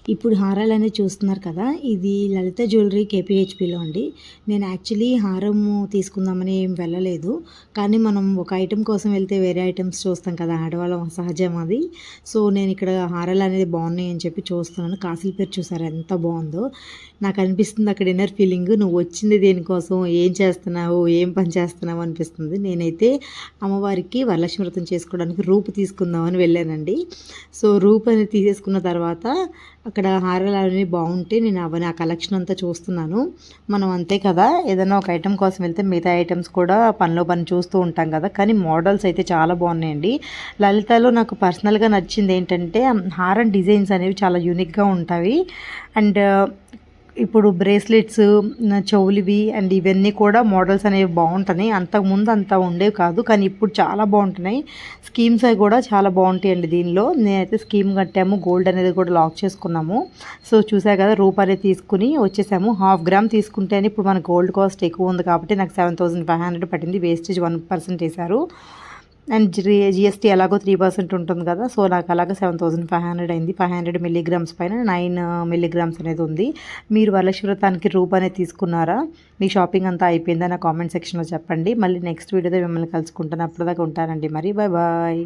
ఇప్పుడు హారాలనేవి చూస్తున్నారు కదా! ఇది లలిత జ్యువెలరీ కేపీహెచ్‌పిలో అండి. నేను యాక్చువల్లీ హారము తీసుకుందామని ఏం వెళ్ళలేదు. కానీ మనం ఒక ఐటెమ్ కోసం వెళ్తే వేరే ఐటెమ్స్ చూస్తాం కదా! ఆడవాళ్ళం సహజం అది. సో, నేనిక్కడ హారాలనేది బాగున్నాయి అని చెప్పి చూస్తున్నాను. కాసుల పేరు చూసారా ఎంత బావుందో. నాకనిపిస్తుంది అక్కడ ఇన్నర్ ఫీలింగ్ నువ్వు వచ్చింది దేనికోసం? ఏం చేస్తున్నావు? ఏం పని చేస్తున్నావు? అనిపిస్తుంది. నేనైతే అమ్మవారికి వరలక్ష్మి వ్రతం చేసుకోవడానికి రూపు తీసుకుందామని వెళ్ళానండి. సో, రూపు అనేది తీసేసుకున్న తర్వాత అక్కడ హారాలు అనేవి బాగుంటే నేను ఆ కలెక్షన్ అంతా చూస్తున్నాను. మనం అంతే కదా, ఏదైనా ఒక ఐటెం కోసం వెళ్తే మిగతా ఐటమ్స్ కూడా పనిలో పని చూస్తూ ఉంటాం కదా. కానీ మోడల్స్ అయితే చాలా బాగున్నాయండి. లలితలో నాకు పర్సనల్గా నచ్చింది ఏంటంటే హారం డిజైన్స్ అనేవి చాలా యూనిక్గా ఉంటాయి. అండ్ ఇప్పుడు బ్రేస్లెట్స్, చెవులివి అండ్ ఇవన్నీ కూడా మోడల్స్ అనేవి బాగుంటున్నాయి. అంతకుముందు అంత ఉండేవి కాదు, కానీ ఇప్పుడు చాలా బాగుంటున్నాయి. స్కీమ్స్ అవి కూడా చాలా బాగుంటాయండి దీనిలో. నేనైతే స్కీమ్ కట్టాము, గోల్డ్ అనేది కూడా లాక్ చేసుకున్నాము. సో చూసా కదా, రూపాయి తీసుకుని వచ్చేసాము. 1/2 గ్రామ్ తీసుకుంటేనే ఇప్పుడు మన గోల్డ్ కాస్ట్ ఎక్కువ ఉంది కాబట్టి నాకు 7,500 పట్టింది. వేస్టేజ్ 1% వేశారు. అండ్ జిఎస్టీ ఎలాగో 3% ఉంటుంది కదా. సో నాకు అలాగే 7,500 అయింది. 500 మిల్లీగ్రామ్స్ పైన 9 మిల్లీగ్రామ్స్ అనేది ఉంది. మీరు వరలక్ష్మి వ్రతానికి రూపు అనేది తీసుకున్నారా? మీ షాపింగ్ అంతా అయిపోయిందా? నా కామెంట్ సెక్షన్లో చెప్పండి. మళ్ళీ నెక్స్ట్ వీడియోతో మిమ్మల్ని కలుసుకుంటాను. అప్పటిదాకా ఉంటానండి. మరి బాయ్ బాయ్.